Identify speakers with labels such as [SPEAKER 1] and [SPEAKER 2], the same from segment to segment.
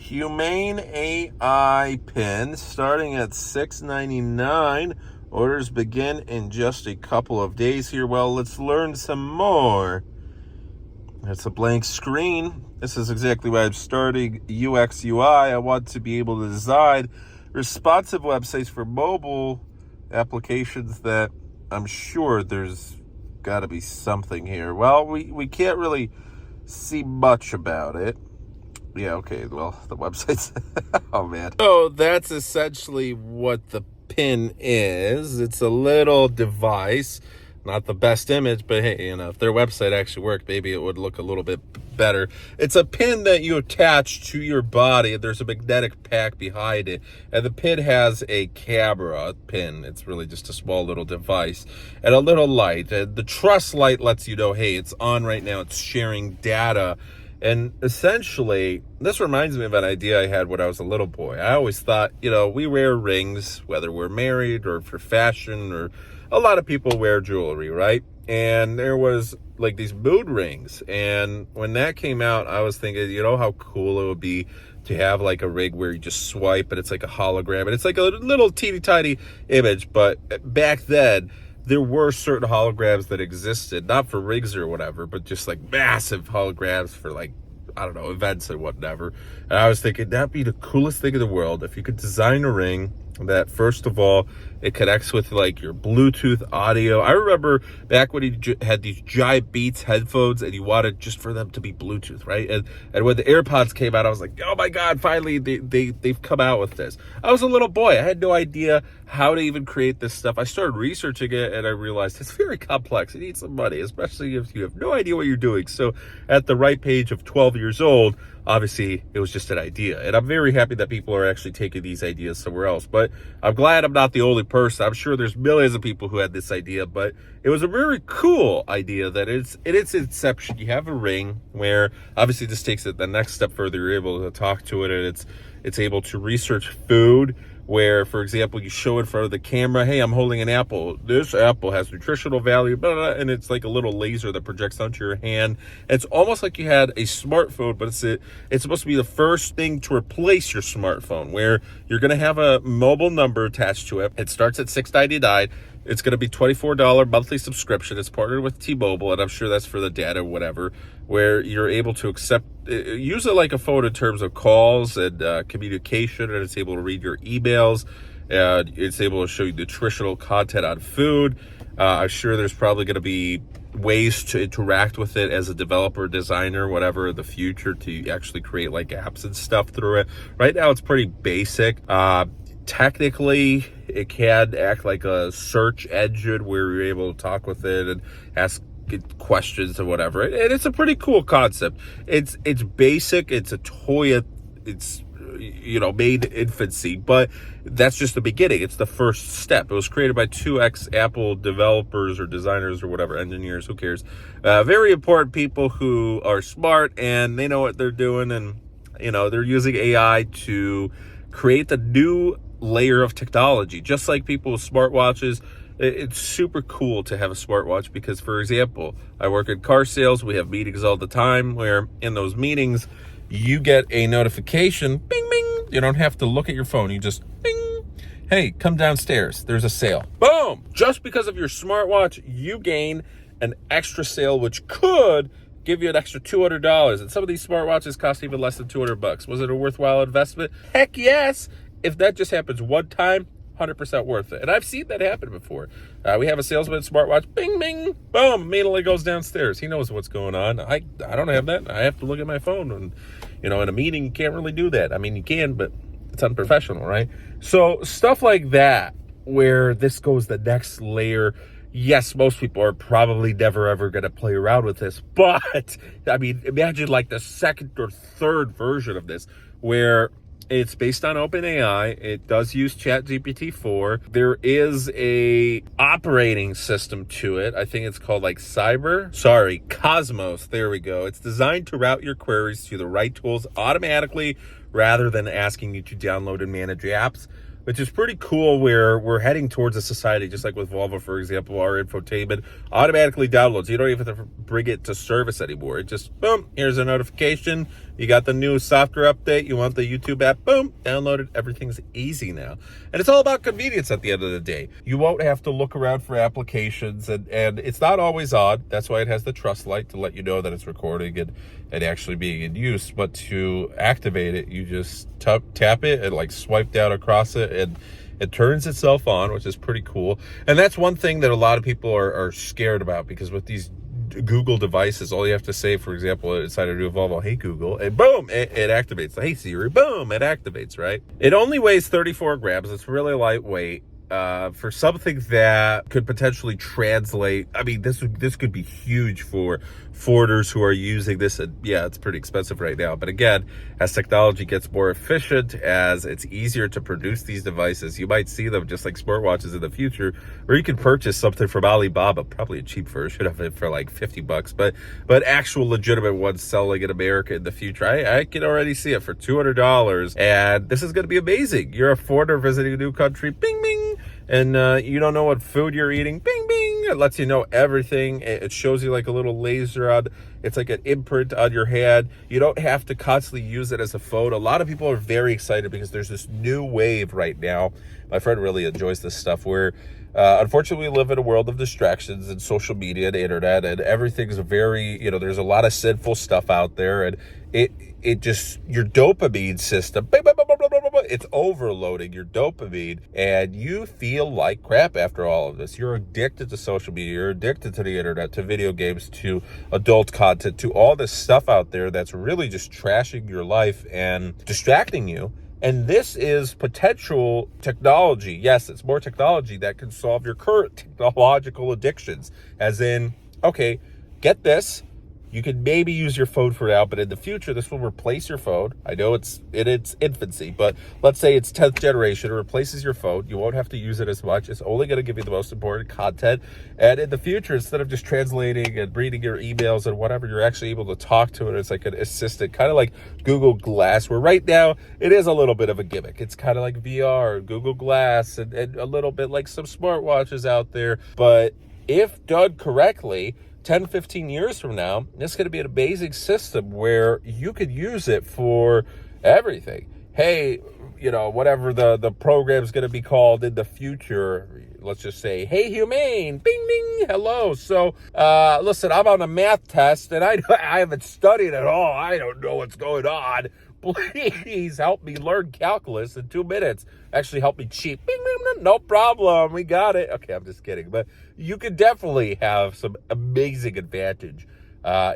[SPEAKER 1] Humane AI pin starting at $6.99. Orders begin in just a couple of days here. Well, let's learn some more. It's a blank screen. This is exactly why I'm starting UX UI. I want to be able to design responsive websites for mobile applications that I'm sure there's got to be something here. Well, we can't really see much about it. Yeah, okay, well, the website's... oh, man. So that's essentially what the pin is. It's a little device. Not the best image, but hey, if their website actually worked, maybe it would look a little bit better. It's a pin that you attach to your body. There's a magnetic pack behind it, and the pin has a camera pin. It's really just a small little device and a little light. And the trust light lets you know, hey, it's on right now. It's sharing data. And essentially, this reminds me of an idea I had when I was a little boy. I always thought, we wear rings, whether we're married or for fashion, or a lot of people wear jewelry, right? And there was like these mood rings. And when that came out, I was thinking, how cool it would be to have like a ring where you just swipe and it's like a hologram. And it's like a little teeny tiny image. But back then, there were certain holograms that existed, not for rings or whatever, but just like massive holograms for like, I don't know, events and whatever. And I was thinking that'd be the coolest thing in the world if you could design a ring that, first of all, it connects with like your Bluetooth audio. I remember back when you had these giant Beats headphones and you wanted just for them to be Bluetooth, right? And when the AirPods came out, I was like, oh my God, finally they've come out with this. I was a little boy. I had no idea how to even create this stuff. I started researching it and I realized it's very complex. It needs some money, especially if you have no idea what you're doing. So at the ripe age of 12 years old, obviously, it was just an idea. And I'm very happy that people are actually taking these ideas somewhere else. But I'm glad I'm not the only person. I'm sure there's millions of people who had this idea. But it was a very cool idea that in its inception, you have a ring where obviously this takes it the next step further. You're able to talk to it, and it's able to research food. Where, for example, you show in front of the camera, hey, I'm holding an apple. This apple has nutritional value, blah, blah, blah, and it's like a little laser that projects onto your hand. It's almost like you had a smartphone, but it's supposed to be the first thing to replace your smartphone, where you're going to have a mobile number attached to it. It starts at $6.99. It's going to be $24 monthly subscription. It's partnered with T-Mobile, and I'm sure that's for the data or whatever, where you're able to use it like a phone in terms of calls and communication, and it's able to read your emails. It's able to show you nutritional content on food. I'm sure there's probably going to be ways to interact with it as a developer, designer, whatever, in the future to actually create like apps and stuff through it. Right now, it's pretty basic. Technically, it can act like a search engine where you're able to talk with it and ask it questions or whatever. And it's a pretty cool concept. It's basic. It's a toy. It's made in infancy, but that's just the beginning. It's the first step. It was created by 2X Apple developers or designers or whatever, engineers, who cares? Very important people who are smart and they know what they're doing, and they're using AI to create the new layer of technology. Just like people with smartwatches, it's super cool to have a smartwatch because, for example, I work in car sales. We have meetings all the time where in those meetings you get a notification, bing, bing. You don't have to look at your phone. You just bing. Hey, come downstairs. There's a sale. Boom. Just because of your smartwatch, you gain an extra sale, which could give you an extra $200. And some of these smartwatches cost even less than $200. Was it a worthwhile investment? Heck yes. If that just happens one time, 100% worth it. And I've seen that happen before. We have a salesman smartwatch, bing, bing, boom, immediately goes downstairs. He knows what's going on. I don't have that. I have to look at my phone. And, in a meeting, you can't really do that. I mean, you can, but it's unprofessional, right? So stuff like that, where this goes the next layer. Yes, most people are probably never, ever going to play around with this. But, I mean, imagine like the second or third version of this, where it's based on OpenAI. It does use ChatGPT-4. There is a operating system to it. I think it's called like Cosmos. There we go. It's designed to route your queries to the right tools automatically rather than asking you to download and manage apps. which is pretty cool, where we're heading towards a society, just like with Volvo, for example. Our infotainment automatically downloads. You don't even have to bring it to service anymore. It just, boom, here's a notification. You got the new software update. You want the YouTube app, boom, download it. Everything's easy now. And it's all about convenience at the end of the day. You won't have to look around for applications, and it's not always on. That's why it has the trust light to let you know that it's recording and actually being in use. But to activate it, you just tap it and like swipe down across it, and it turns itself on, which is pretty cool. And that's one thing that a lot of people are scared about, because with these Google devices, all you have to say, for example, inside a new Volvo, hey Google, and boom, it activates. Hey Siri, boom, it activates, right? It only weighs 34 grams. It's really lightweight. For something that could potentially translate, I mean, this could be huge for Forders who are using this. And yeah, it's pretty expensive right now. But again, as technology gets more efficient, as it's easier to produce these devices, you might see them just like smartwatches in the future, where you can purchase something from Alibaba, probably a cheap version of it for like $50, but actual legitimate ones selling in America in the future. I can already see it for $200, and this is going to be amazing. You're a foreigner visiting a new country, bing, bing, and you don't know what food you're eating, bing, bing. It lets you know everything. It shows you like a little laser on, it's like an imprint on your hand. You don't have to constantly use it as a phone. A lot of people are very excited because there's this new wave right now. My friend really enjoys this stuff, where unfortunately we live in a world of distractions and social media and internet, and everything's very, there's a lot of sinful stuff out there, and it just, your dopamine system, it's overloading your dopamine, and you feel like crap after all of this. You're addicted to social media, you're addicted to the internet, to video games, to adult content, to all this stuff out there that's really just trashing your life and distracting you. And this is potential technology. Yes, it's more technology that can solve your current technological addictions. As in, okay, get this. You can maybe use your phone for now, but in the future, this will replace your phone. I know it's in its infancy, but let's say it's 10th generation. It replaces your phone. You won't have to use it as much. It's only going to give you the most important content. And in the future, instead of just translating and reading your emails and whatever, you're actually able to talk to it. It's like an assistant, kind of like Google Glass, where right now it is a little bit of a gimmick. It's kind of like VR, Google Glass, and a little bit like some smartwatches out there. But if done correctly, 10, 15 years from now, it's going to be an amazing system where you could use it for everything. Hey, whatever the program's going to be called in the future, let's just say, hey, Humane, bing, bing, hello. So, listen, I'm on a math test, and I haven't studied at all. I don't know what's going on. Please help me learn calculus in 2 minutes. Actually, help me cheat. Bing, bing, bing, no problem. We got it. Okay, I'm just kidding. But you could definitely have some amazing advantage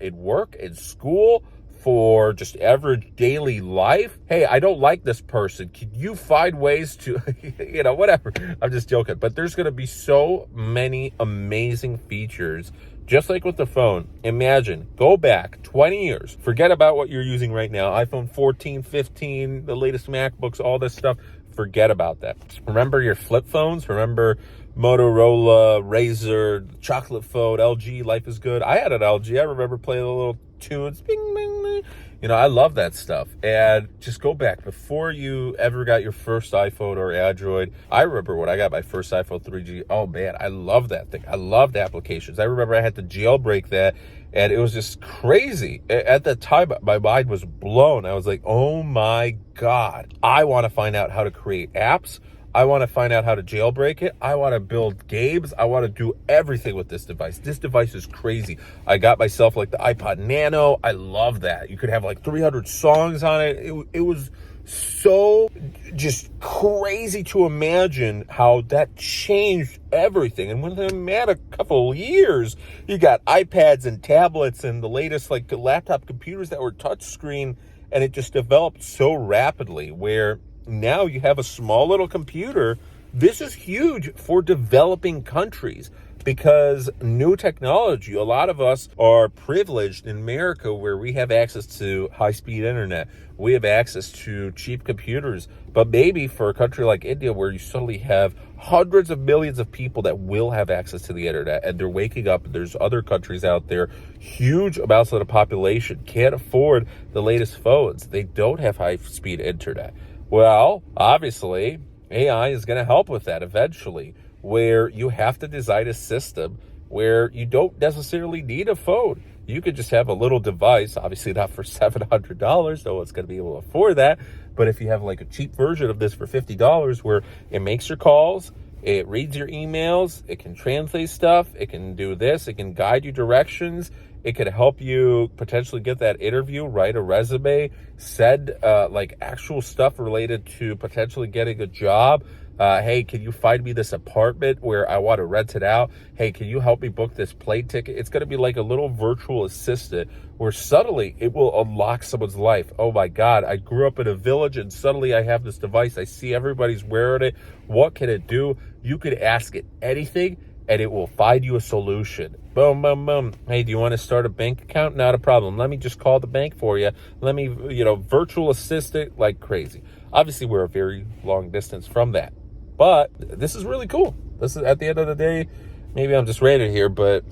[SPEAKER 1] in work, in school, for just average daily life. Hey, I don't like this person. Can you find ways to, whatever. I'm just joking. But there's going to be so many amazing features. Just like with the phone, imagine, go back 20 years. Forget about what you're using right now. iPhone 14, 15, the latest MacBooks, all this stuff. Forget about that. Remember your flip phones? Remember Motorola, Razr, chocolate phone, LG, life is good. I had an LG. I remember playing the little tunes. Bing, bing, bing. I love that stuff. And just go back before you ever got your first iPhone or Android. I remember when I got my first iPhone 3G. Oh man, I love that thing. I loved applications. I remember I had to jailbreak that, and it was just crazy. At that time, my mind was blown. I was like, oh my God, I want to find out how to create apps. I want to find out how to jailbreak it. I want to build games. I want to do everything with this device. This device is crazy. I got myself like the iPod Nano. I love that. You could have like 300 songs on it. It was so just crazy to imagine how that changed everything. And within a matter of couple of years, you got iPads and tablets and the latest like laptop computers that were touchscreen, and it just developed so rapidly where now you have a small little computer. This is huge for developing countries because new technology, a lot of us are privileged in America where we have access to high-speed internet. We have access to cheap computers. But maybe for a country like India where you suddenly have hundreds of millions of people that will have access to the internet, and they're waking up, and there's other countries out there, huge amounts of the population can't afford the latest phones. They don't have high-speed internet. Well, obviously, AI is going to help with that eventually, where you have to design a system where you don't necessarily need a phone. You could just have a little device, obviously not for $700, no one's going to be able to afford that. But if you have like a cheap version of this for $50 where it makes your calls, it reads your emails, it can translate stuff, it can do this, it can guide you directions, it could help you potentially get that interview, write a resume, send like actual stuff related to potentially getting a job. Hey, can you find me this apartment where I want to rent it out? Hey, can you help me book this plane ticket? It's going to be like a little virtual assistant where suddenly it will unlock someone's life. Oh my God, I grew up in a village and suddenly I have this device. I see everybody's wearing it. What can it do? You could ask it anything and it will find you a solution. Boom, boom, boom. Hey, do you want to start a bank account? Not a problem. Let me just call the bank for you. Let me, virtual assistant like crazy. Obviously, we're a very long distance from that. But this is really cool. This is, at the end of the day, maybe I'm just ranting here, but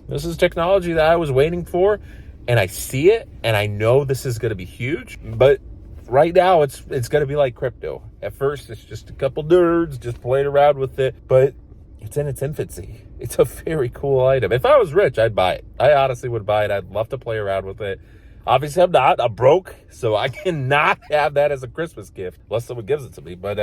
[SPEAKER 1] this is technology that I was waiting for, and I see it, and I know this is going to be huge. But right now, it's going to be like crypto. At first, it's just a couple nerds just playing around with it, but it's in its infancy. It's a very cool item. If I was rich, I'd buy it. I honestly would buy it. I'd love to play around with it. Obviously, I'm not. I'm broke, so I cannot have that as a Christmas gift unless someone gives it to me. But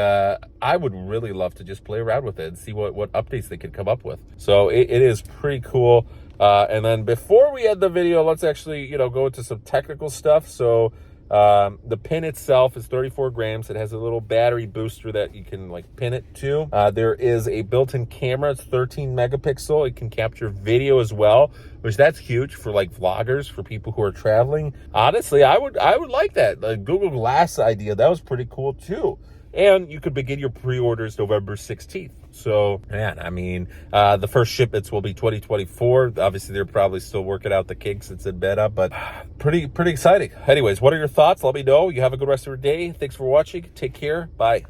[SPEAKER 1] I would really love to just play around with it and see what updates they could come up with. So it is pretty cool. And then before we end the video, let's actually, go into some technical stuff. So the pin itself is 34 grams. It has a little battery booster that you can pin it to. There is a built-in camera. It's 13 megapixel. It can capture video as well, which that's huge for vloggers, for people who are traveling. Honestly, I would like that. The Google Glass idea, that was pretty cool too. And you could begin your pre-orders November 16th. So, man, I mean, the first shipments will be 2024. Obviously, they're probably still working out the kinks. It's in beta, but pretty exciting. Anyways, what are your thoughts? Let me know. You have a good rest of your day. Thanks for watching. Take care. Bye.